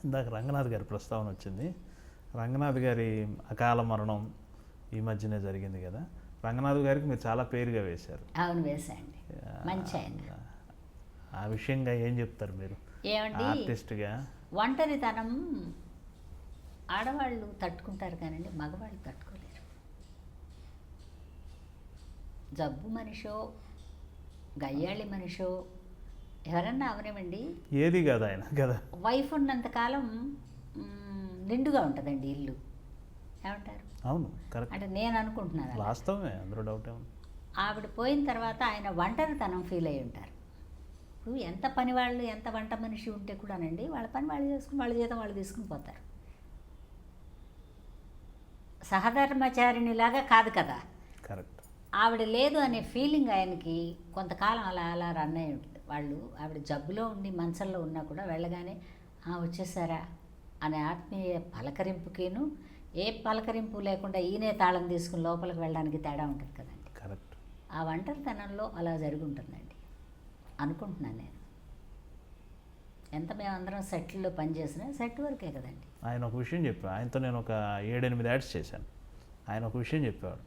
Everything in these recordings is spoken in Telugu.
ఇందాక రంగనాథ్ గారి ప్రస్తావన వచ్చింది. రంగనాథ్ గారి అకాల మరణం ఈ మధ్యనే జరిగింది కదా. రంగనాథ్ గారికి మీరు చాలా పేరుగా వేశారు. అవును, వేశాండి. మంచి ఆయన. ఆ విషయంగా ఏం చెప్తారు మీరు ఏమండి? ఆర్టిస్ట్గా ఒంటరితనం ఆడవాళ్ళు తట్టుకుంటారు కానండి, మగవాళ్ళు తట్టుకోలేరు. జబ్బు మనిషో గయ్యాళి మనిషో ఎవరన్నా అవనివ్వండి, ఏది కదా ఆయన కదా, వైఫ్ ఉన్నంతకాలం నిండుగా ఉంటుందండి ఇల్లు. ఏమంటారు? అవును, కరెక్ట్. అంటే నేను అనుకుంటున్నాను అలా. వాస్తవమే, అందులో డౌట్ ఏముంది. ఆవిడ పోయిన తర్వాత ఆయన ఒంటరితనం ఫీల్ అయి ఉంటారు. ఇప్పుడు ఎంత పని వాళ్ళు, ఎంత వంట మనిషి ఉంటే కూడానండి, వాళ్ళ పని వాళ్ళు చేసుకుని వాళ్ళ జీతం వాళ్ళు తీసుకుని పోతారు. సహధర్మచారిణిలాగా కాదు కదా. కరెక్ట్. ఆవిడ లేదు అనే ఫీలింగ్ ఆయనకి కొంతకాలం అలా అలా రన్ అయి ఉంటుంది. వాళ్ళు ఆవిడ జబ్బులో ఉండి మంచంలో ఉన్నా కూడా వెళ్ళగానే వచ్చేసారా అనే ఆత్మీయ పలకరింపుకేను ఏ పలకరింపు లేకుండా ఈయనే తాళం తీసుకుని లోపలికి వెళ్ళడానికి తేడా ఉంటుంది కదండి. కరెక్ట్. ఆ ఒంటరితనంలో అలా జరిగి ఉంటుందండి అనుకుంటున్నాను నేను. ఎంత మేమందరం సెట్లో పనిచేసినా సెట్ వరకే కదండి. ఆయన ఒక విషయం చెప్పాడు, ఆయనతో నేను ఒక 7-8 యాడ్స్ చేశాను. ఆయన ఒక విషయం చెప్పేవాడు,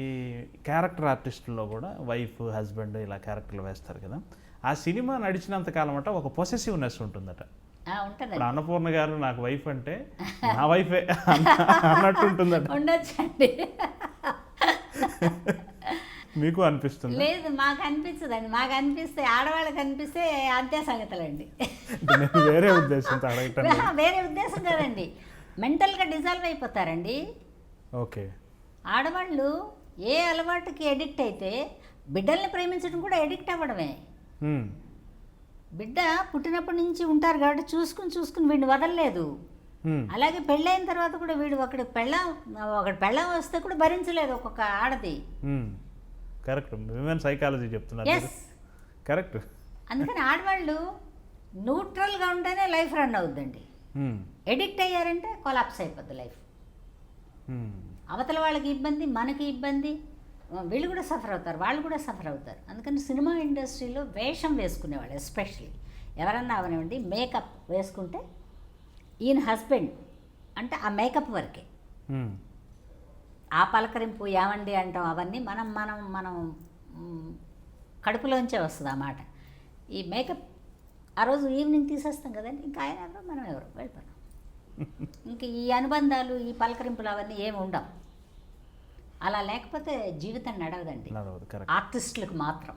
ఈ క్యారెక్టర్ ఆర్టిస్టుల్లో కూడా వైఫ్ హస్బెండ్ ఇలా క్యారెక్టర్లు వేస్తారు కదా, ఆ సినిమా నడిచినంత కాలం అట ఒక పొసెసివ్నెస్ ఉంటుందట. ఉంటుంది. ఇప్పుడు అన్నపూర్ణ గారు నాకు వైఫ్ అంటే నా వైఫే అన్నట్టు ఉంటుందట. ఉండొచ్చండి. మీకు అనిపిస్తుంది? లేదు, మాకు అనిపించదండి. మాకు అనిపిస్తే, ఆడవాళ్ళకి అనిపిస్తే అంతే సంగతులండి. వేరే ఉద్దేశంతో అడగటం. వేరే ఉద్దేశం కాదండి, మెంటల్గా డిజాల్వ్ అయిపోతారండి. ఓకే. ఆడవాళ్ళు ఏ అలవాటుకి ఎడిక్ట్ అయితే బిడ్డల్ని ప్రేమించడం కూడా ఎడిక్ట్ అవ్వడమే. బిడ్డ పుట్టినప్పటి నుంచి ఉంటారు కాబట్టి చూసుకుని వీడిని వదలలేదు. అలాగే పెళ్ళైన తర్వాత కూడా వీడు ఒకటి పెళ్ళం వస్తే కూడా భరించలేదు ఒక్కొక్క ఆడది. కరెక్ట్. విమెన్ సైకాలజీ చెప్తున్నారు. కరెక్ట్. అందుకని ఆడవాళ్ళు న్యూట్రల్గా ఉంటేనే లైఫ్ రన్ అవుద్దండి. ఎడిక్ట్ అయ్యారంటే కొలాప్స్ అయిపోద్ది లైఫ్. అవతల వాళ్ళకి ఇబ్బంది, మనకి ఇబ్బంది, వీళ్ళు కూడా సఫర్ అవుతారు, వాళ్ళు కూడా సఫర్ అవుతారు. అందుకని సినిమా ఇండస్ట్రీలో వేషం వేసుకునేవాళ్ళు ఎస్పెషల్లీ ఎవరన్నా అవనివ్వండి, మేకప్ వేసుకుంటే ఈయన హస్బెండ్ అంటే ఆ మేకప్ వరకే. ఆ పలకరింపు ఏమండి అంటాం అవన్నీ మనం మనం మనం కడుపులోంచే వస్తుంది ఆ మాట. ఈ మేకప్ ఆ రోజు ఈవినింగ్ తీసేస్తాం కదండి, ఇంకా ఆయన ఎవరో మనం ఎవరో వెళ్ళిపోతాం. ఇంక ఈ అనుబంధాలు, ఈ పలకరింపులు అవన్నీ ఏమి ఉండవు. అలా లేకపోతే జీవితం నడవదండి ఆర్టిస్టులకు మాత్రం.